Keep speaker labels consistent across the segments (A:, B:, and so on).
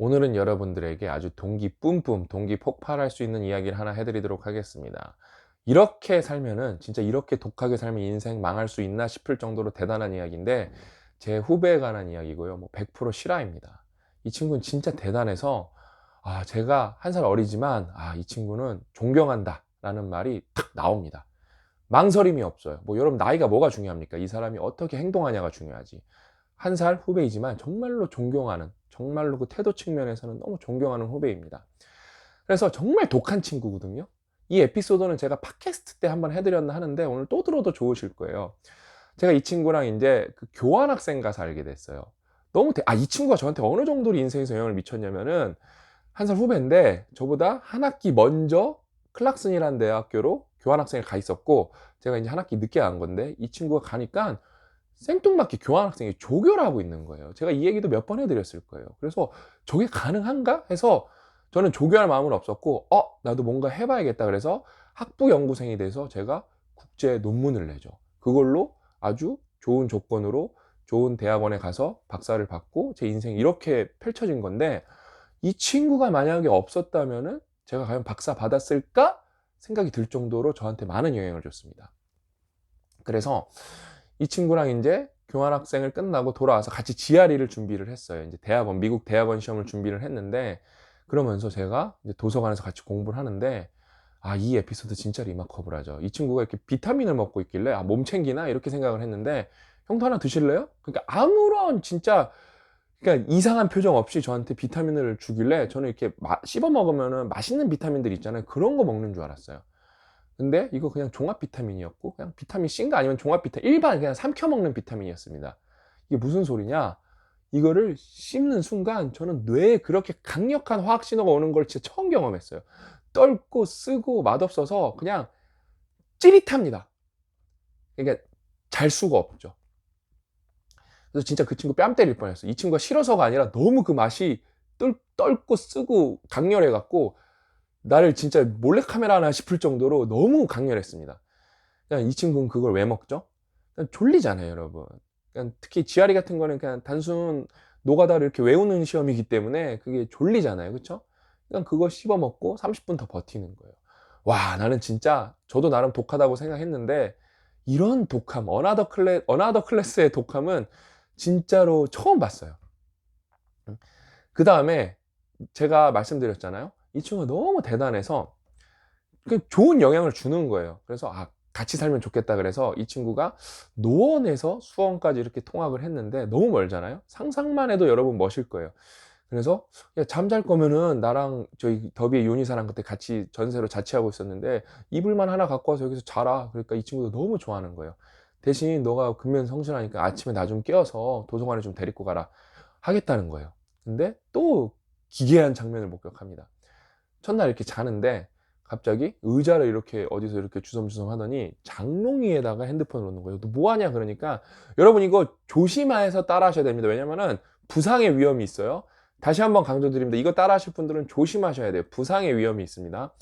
A: 오늘은 여러분들에게 아주 동기 뿜뿜, 동기 폭발할 수 있는 이야기를 하나 해드리도록 하겠습니다. 이렇게 살면은 진짜 이렇게 독하게 살면 인생 망할 수 있나 싶을 정도로 대단한 이야기인데, 제 후배에 관한 이야기고요. 뭐 100% 실화입니다. 이 친구는 진짜 대단해서 제가 한 살 어리지만 이 친구는 존경한다 라는 말이 탁 나옵니다. 망설임이 없어요. 뭐 여러분, 나이가 뭐가 중요합니까? 이 사람이 어떻게 행동하냐가 중요하지. 한 살 후배이지만 정말로 존경하는, 정말로 그 태도 측면에서는 너무 존경하는 후배입니다. 그래서 정말 독한 친구거든요. 이 에피소드는 제가 팟캐스트 때 한번 해드렸나 하는데 오늘 또 들어도 좋으실 거예요. 제가 이 친구랑 이제 그 교환학생 가서 알게 됐어요. 이 친구가 저한테 어느 정도로 인생에서 영향을 미쳤냐면은, 한 살 후배인데 저보다 한 학기 먼저 클락슨이라는 대학교로 교환학생을 가 있었고, 제가 이제 한 학기 늦게 간 건데, 이 친구가 가니까 생뚱맞게 교환학생이 조교를 하고 있는 거예요. 제가 이 얘기도 몇 번 해드렸을 거예요. 그래서 저게 가능한가 해서 저는 조교할 마음은 없었고, 나도 뭔가 해봐야겠다 그래서 학부 연구생이 돼서 제가 국제 논문을 내죠. 그걸로 아주 좋은 조건으로 좋은 대학원에 가서 박사를 받고 제 인생이 이렇게 펼쳐진 건데, 이 친구가 만약에 없었다면은 제가 과연 박사 받았을까 생각이 들 정도로 저한테 많은 영향을 줬습니다. 그래서 이 친구랑 이제 교환학생을 끝나고 돌아와서 같이 GRE를 준비를 했어요. 이제 대학원, 미국 대학원 시험을 준비를 했는데, 그러면서 제가 이제 도서관에서 같이 공부를 하는데, 이 에피소드 진짜 리마커블하죠. 이 친구가 이렇게 비타민을 먹고 있길래 몸 챙기나 이렇게 생각을 했는데, 형도 하나 드실래요? 그러니까 아무런 진짜, 그러니까 이상한 표정 없이 저한테 비타민을 주길래, 저는 이렇게 씹어 먹으면은 맛있는 비타민들 있잖아요. 그런 거 먹는 줄 알았어요. 근데 이거 그냥 종합 비타민이었고, 그냥 비타민 C인가 아니면 종합 비타민, 일반 그냥 삼켜 먹는 비타민이었습니다. 이게 무슨 소리냐? 이거를 씹는 순간 저는 뇌에 그렇게 강력한 화학 신호가 오는 걸 진짜 처음 경험했어요. 떫고 쓰고 맛없어서 그냥 찌릿합니다. 그러니까 잘 수가 없죠. 그래서 진짜 그 친구 뺨 때릴 뻔했어요. 이 친구가 싫어서가 아니라 너무 그 맛이 떫고 쓰고 강렬해 갖고 나를 진짜 몰래카메라 하나 싶을 정도로 너무 강렬했습니다. 그냥 이 친구는 그걸 왜 먹죠? 그냥 졸리잖아요, 여러분. 그냥 특히 GRE 같은 거는 그냥 단순 노가다를 이렇게 외우는 시험이기 때문에 그게 졸리잖아요, 그쵸? 그냥 그거 씹어 먹고 30분 더 버티는 거예요. 와, 나는 진짜 저도 나름 독하다고 생각했는데, 이런 독함, 어나더 클래스의 독함은 진짜로 처음 봤어요. 그 다음에 제가 말씀드렸잖아요. 이 친구가 너무 대단해서 그 좋은 영향을 주는 거예요. 그래서 같이 살면 좋겠다 그래서 이 친구가 노원에서 수원까지 이렇게 통학을 했는데, 너무 멀잖아요. 상상만 해도 여러분 멋일 거예요. 그래서 야, 잠잘 거면은 나랑 저희 더비의 윤희사랑 그때 같이 전세로 자취하고 있었는데, 이불만 하나 갖고 와서 여기서 자라. 그러니까 이 친구도 너무 좋아하는 거예요. 대신 너가 근면성실하니까 아침에 나 좀 깨워서 도서관에 좀 데리고 가라 하겠다는 거예요. 근데 또 기괴한 장면을 목격합니다. 첫날 이렇게 자는데 갑자기 의자를 이렇게 어디서 이렇게 주섬주섬 하더니 장롱위에다가 핸드폰을 놓는 거예요. 너 뭐하냐 그러니까, 여러분 이거 조심해서 따라 하셔야 됩니다. 왜냐면은 부상의 위험이 있어요. 다시 한번 강조드립니다. 이거 따라 하실 분들은 조심하셔야 돼요. 부상의 위험이 있습니다.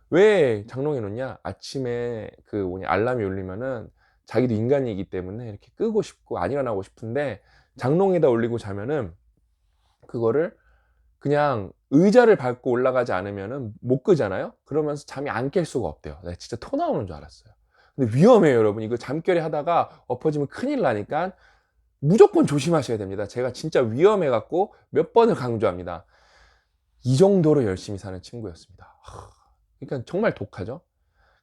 A: 왜 장롱에 놓냐? 아침에 그 뭐냐 알람이 울리면은 자기도 인간이기 때문에 이렇게 끄고 싶고 안 일어나고 싶은데, 장롱에다 올리고 자면은 그거를 그냥 의자를 밟고 올라가지 않으면은 못 끄잖아요. 그러면서 잠이 안 깰 수가 없대요. 나 진짜 토 나오는 줄 알았어요. 근데 위험해요, 여러분. 이거 잠결에 하다가 엎어지면 큰일 나니까 무조건 조심하셔야 됩니다. 제가 진짜 위험해 갖고 몇 번을 강조합니다. 이 정도로 열심히 사는 친구였습니다. 그러니까 정말 독하죠.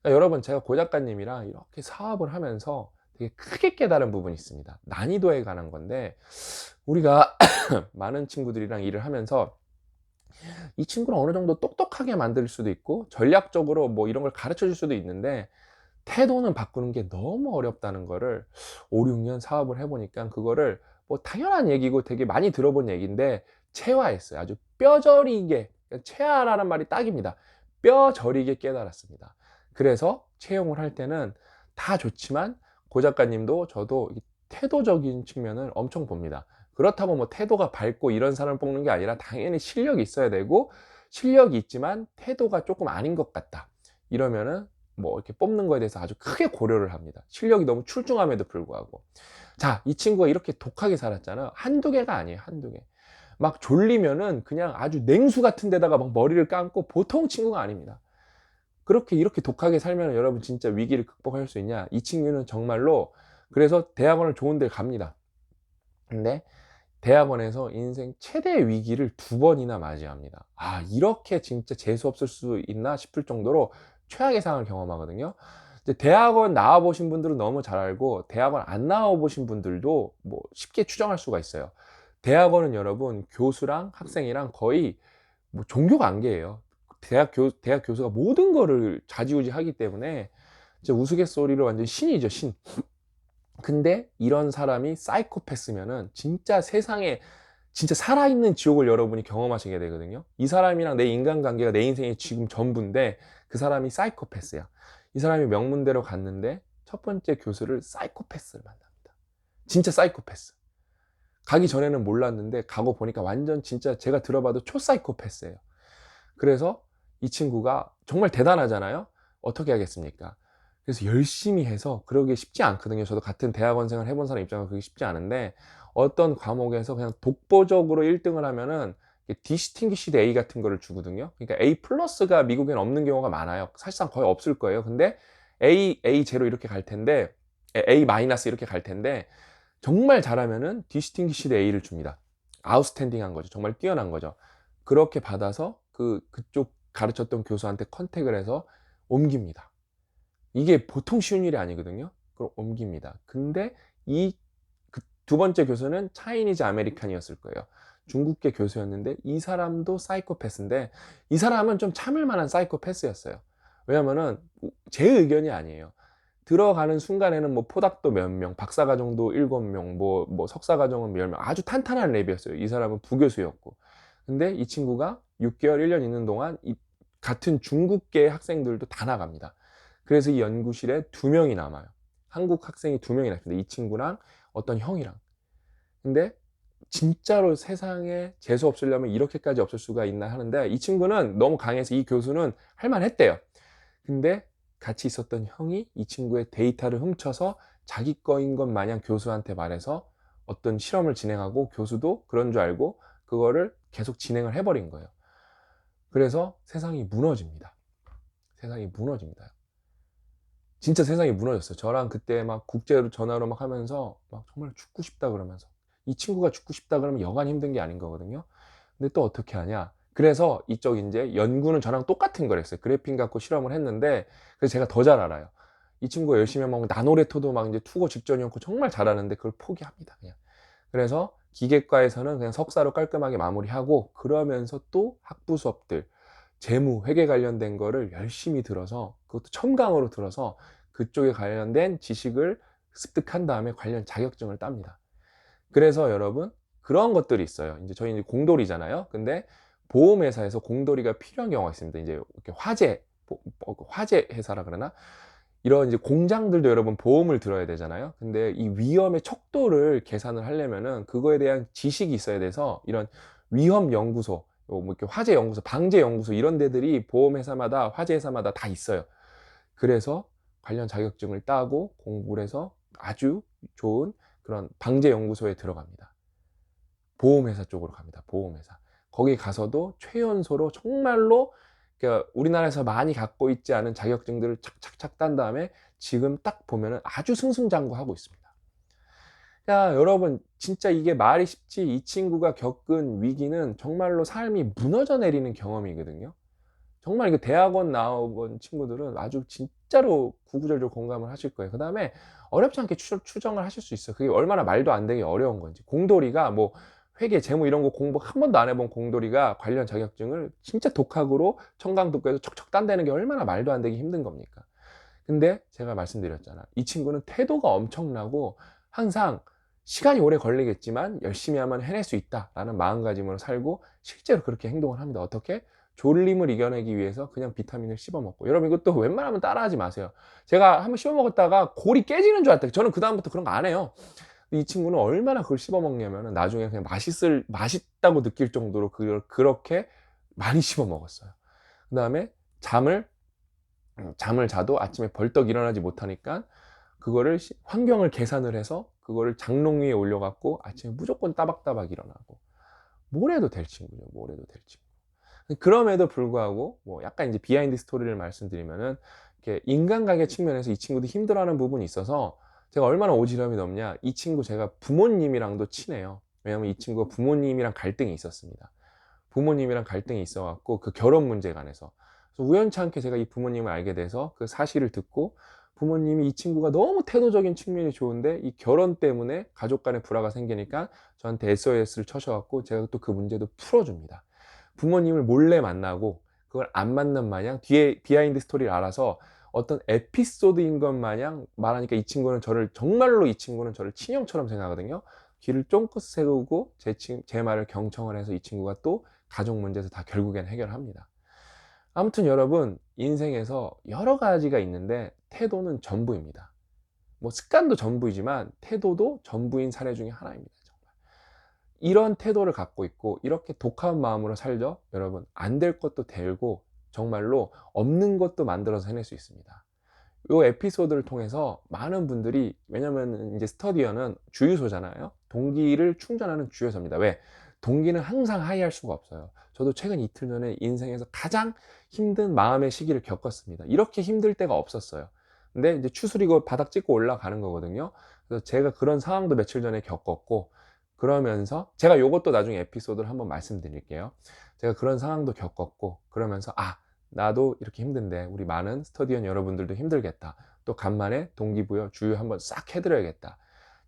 A: 그러니까 여러분, 제가 고 작가님이랑 이렇게 사업을 하면서 되게 크게 깨달은 부분이 있습니다. 난이도에 관한 건데, 우리가 많은 친구들이랑 일을 하면서 이 친구를 어느 정도 똑똑하게 만들 수도 있고 전략적으로 뭐 이런 걸 가르쳐 줄 수도 있는데, 태도는 바꾸는 게 너무 어렵다는 거를 5, 6년 사업을 해보니까, 그거를 뭐 당연한 얘기고 되게 많이 들어본 얘기인데 체화했어요. 아주 뼈저리게, 체화라는 말이 딱입니다. 뼈저리게 깨달았습니다. 그래서 채용을 할 때는 다 좋지만 고 작가님도 저도 이 태도적인 측면을 엄청 봅니다. 그렇다고 뭐 태도가 밝고 이런 사람을 뽑는 게 아니라 당연히 실력이 있어야 되고, 실력이 있지만 태도가 조금 아닌 것 같다 이러면은 뭐 이렇게 뽑는 거에 대해서 아주 크게 고려를 합니다. 실력이 너무 출중함에도 불구하고. 자, 이 친구가 이렇게 독하게 살았잖아. 한두 개가 아니에요, 한두 개. 막 졸리면은 그냥 아주 냉수 같은 데다가 막 머리를 감고 보통 친구가 아닙니다. 그렇게 이렇게 독하게 살면 여러분 진짜 위기를 극복할 수 있냐? 이 친구는 정말로 그래서 대학원을 좋은 데를 갑니다. 근데 대학원에서 인생 최대의 위기를 2번이나 맞이합니다. 아, 이렇게 진짜 재수 없을 수 있나 싶을 정도로 최악의 상황을 경험하거든요. 이제 대학원 나와 보신 분들은 너무 잘 알고 대학원 안 나와 보신 분들도 뭐 쉽게 추정할 수가 있어요. 대학원은 여러분 교수랑 학생이랑 거의 뭐 종교 관계예요. 대학 교수가 모든 거를 좌지우지하기 때문에 진짜 우스갯소리로 완전 신이죠, 신. 근데 이런 사람이 사이코패스면은 진짜 세상에 진짜 살아있는 지옥을 여러분이 경험하시게 되거든요. 이 사람이랑 내 인간관계가 내 인생의 지금 전부인데 그 사람이 사이코패스야. 이 사람이 명문대로 갔는데 첫 번째 교수를 사이코패스를 만납니다. 진짜 사이코패스. 가기 전에는 몰랐는데 가고 보니까 완전 진짜 제가 들어봐도 초사이코패스예요. 그래서 이 친구가 정말 대단하잖아요. 어떻게 하겠습니까? 그래서 열심히 해서 그러기 쉽지 않거든요. 저도 같은 대학원생을 해본 사람 입장에서 그게 쉽지 않은데 어떤 과목에서 그냥 독보적으로 1등을 하면은 디스팅기시드 A 같은 거를 주거든요. 그러니까 A 플러스가 미국에는 없는 경우가 많아요. 사실상 거의 없을 거예요. 근데 A 제로 이렇게 갈 텐데 A 마이너스 이렇게 갈 텐데 정말 잘하면은 디스팅기시드 A를 줍니다. 아웃스탠딩한 거죠. 정말 뛰어난 거죠. 그렇게 받아서 그쪽 가르쳤던 교수한테 컨택을 해서 옮깁니다. 이게 보통 쉬운 일이 아니거든요. 그걸 옮깁니다. 근데 이 두 번째 교수는 차이니즈 아메리칸이었을 거예요. 중국계 교수였는데 이 사람도 사이코패스인데 이 사람은 좀 참을 만한 사이코패스였어요. 왜냐면은 제 의견이 아니에요. 들어가는 순간에는 뭐 포닥도 몇 명, 박사과정도 7명, 뭐 석사과정은 10명, 아주 탄탄한 랩이었어요. 이 사람은 부교수였고. 근데 이 친구가 6개월, 1년 있는 동안 이 같은 중국계 학생들도 다 나갑니다. 그래서 이 연구실에 2명이 남아요. 한국 학생이 2명이 남습니다. 이 친구랑 어떤 형이랑. 근데 진짜로 세상에 재수 없으려면 이렇게까지 없을 수가 있나 하는데 이 친구는 너무 강해서 이 교수는 할만했대요. 근데 같이 있었던 형이 이 친구의 데이터를 훔쳐서 자기 거인 것 마냥 교수한테 말해서 어떤 실험을 진행하고 교수도 그런 줄 알고 그거를 계속 진행을 해버린 거예요. 그래서 세상이 무너집니다. 세상이 무너집니다. 진짜 세상이 무너졌어요. 저랑 그때 막 국제로 전화로 막 하면서 막 정말 죽고 싶다 그러면서 이 친구가 죽고 싶다 그러면 여간 힘든 게 아닌 거거든요. 근데 또 어떻게 하냐? 그래서 이쪽 이제 연구는 저랑 똑같은 걸 했어요. 그래핀 갖고 실험을 했는데 그래서 제가 더 잘 알아요. 이 친구가 열심히 하면 나노레토도 막 이제 투고 직전이었고 정말 잘하는데 그걸 포기합니다. 그냥. 그래서 기계과에서는 그냥 석사로 깔끔하게 마무리하고 그러면서 또 학부 수업들 재무, 회계 관련된 거를 열심히 들어서 그것도 첨강으로 들어서 그쪽에 관련된 지식을 습득한 다음에 관련 자격증을 따입니다. 그래서 여러분 그런 것들이 있어요. 이제 저희 이제 공돌이잖아요. 근데 보험회사에서 공돌이가 필요한 경우가 있습니다. 이제 이렇게 화재 회사라 그러나 이런 이제 공장들도 여러분 보험을 들어야 되잖아요. 근데 이 위험의 척도를 계산을 하려면은 그거에 대한 지식이 있어야 돼서 이런 위험 연구소, 뭐 이렇게 화재 연구소, 방재 연구소 이런 데들이 보험회사마다 화재 회사마다 다 있어요. 그래서 관련 자격증을 따고 공부를 해서 아주 좋은 그런 방재 연구소에 들어갑니다. 보험회사 쪽으로 갑니다. 보험회사. 거기 가서도 최연소로 정말로 그러니까 우리나라에서 많이 갖고 있지 않은 자격증들을 착착착 딴 다음에 지금 딱 보면은 아주 승승장구하고 있습니다. 야, 여러분, 진짜 이게 말이 쉽지 이 친구가 겪은 위기는 정말로 삶이 무너져 내리는 경험이거든요. 정말 이거 대학원 나온 친구들은 아주 진짜로 구구절절 공감을 하실 거예요. 그 다음에 어렵지 않게 추정을 하실 수 있어요. 그게 얼마나 말도 안 되게 어려운 건지. 공돌이가 뭐 회계, 재무 이런 거 공부 한 번도 안 해본 공돌이가 관련 자격증을 진짜 독학으로 청강독해서 척척 딴다는 게 얼마나 말도 안 되게 힘든 겁니까? 근데 제가 말씀드렸잖아. 이 친구는 태도가 엄청나고 항상 시간이 오래 걸리겠지만 열심히 하면 해낼 수 있다라는 마음가짐으로 살고 실제로 그렇게 행동을 합니다. 어떻게? 졸림을 이겨내기 위해서 그냥 비타민을 씹어 먹고. 여러분 이것도 웬만하면 따라하지 마세요. 제가 한번 씹어 먹었다가 골이 깨지는 줄 알았대요. 저는 그다음부터 그런 거 안 해요. 이 친구는 얼마나 그걸 씹어 먹냐면 나중에 그냥 맛있다고 느낄 정도로 그걸 그렇게 많이 씹어 먹었어요. 그 다음에 잠을 자도 아침에 벌떡 일어나지 못하니까 그거를 환경을 계산을 해서 그거를 장롱 위에 올려갖고 아침에 무조건 따박따박 일어나고 뭘 해도 될 친구죠. 뭘 해도 될 친구. 그럼에도 불구하고 뭐 약간 이제 비하인드 스토리를 말씀드리면은, 이렇게 인간관계 측면에서 이 친구도 힘들어하는 부분이 있어서, 제가 얼마나 오지랖이 넓냐, 이 친구 제가 부모님이랑도 친해요. 왜냐면 이 친구가 부모님이랑 갈등이 있었습니다. 부모님이랑 갈등이 있어 갖고, 그 결혼 문제 관해서. 그래서 우연치 않게 제가 이 부모님을 알게 돼서 그 사실을 듣고, 부모님이 이 친구가 너무 태도적인 측면이 좋은데 이 결혼 때문에 가족 간에 불화가 생기니까 저한테 SOS를 쳐셔 갖고, 제가 또 그 문제도 풀어 줍니다. 부모님을 몰래 만나고 그걸 안 만난 마냥 뒤에 비하인드 스토리를 알아서 어떤 에피소드인 것 마냥 말하니까, 이 친구는 저를 정말로, 이 친구는 저를 친형처럼 생각하거든요. 귀를 쫑긋 세우고 제 말을 경청을 해서 이 친구가 또 가족 문제에서 다 결국엔 해결합니다. 아무튼 여러분, 인생에서 여러 가지가 있는데 태도는 전부입니다. 뭐 습관도 전부이지만 태도도 전부인 사례 중에 하나입니다. 정말. 이런 태도를 갖고 있고 이렇게 독한 마음으로 살죠. 여러분, 안 될 것도 되고 정말로 없는 것도 만들어서 해낼 수 있습니다. 요 에피소드를 통해서 많은 분들이, 왜냐면 이제 스터디어는 주유소잖아요. 동기를 충전하는 주유소입니다. 왜? 동기는 항상 하이할 수가 없어요. 저도 최근 이틀 전에 인생에서 가장 힘든 마음의 시기를 겪었습니다. 이렇게 힘들 때가 없었어요. 근데 이제 추스리고 바닥 찍고 올라가는 거거든요. 그래서 제가 그런 상황도 며칠 전에 겪었고, 그러면서 제가 요것도 나중에 에피소드를 한번 말씀드릴게요. 제가 그런 상황도 겪었고, 그러면서 나도 이렇게 힘든데 우리 많은 스터디언 여러분들도 힘들겠다. 또 간만에 동기부여 주유 한번 싹 해드려야겠다.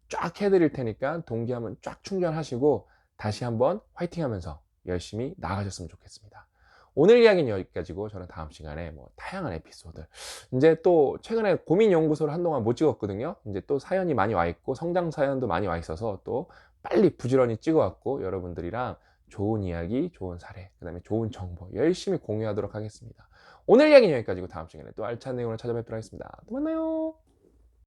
A: 쫙 해드릴 테니까 동기 한번 쫙 충전하시고 다시 한번 화이팅 하면서 열심히 나가셨으면 좋겠습니다. 오늘 이야기는 여기까지고, 저는 다음 시간에 뭐 다양한 에피소드, 이제 또 최근에 고민 연구소를 한동안 못 찍었거든요. 이제 또 사연이 많이 와 있고 성장 사연도 많이 와 있어서 또 빨리 부지런히 찍어 갖고 여러분들이랑 좋은 이야기, 좋은 사례, 그 다음에 좋은 정보 열심히 공유하도록 하겠습니다. 오늘 이야기는 여기까지고, 다음 시간에 또 알찬 내용으로 찾아뵙도록 하겠습니다. 또 만나요.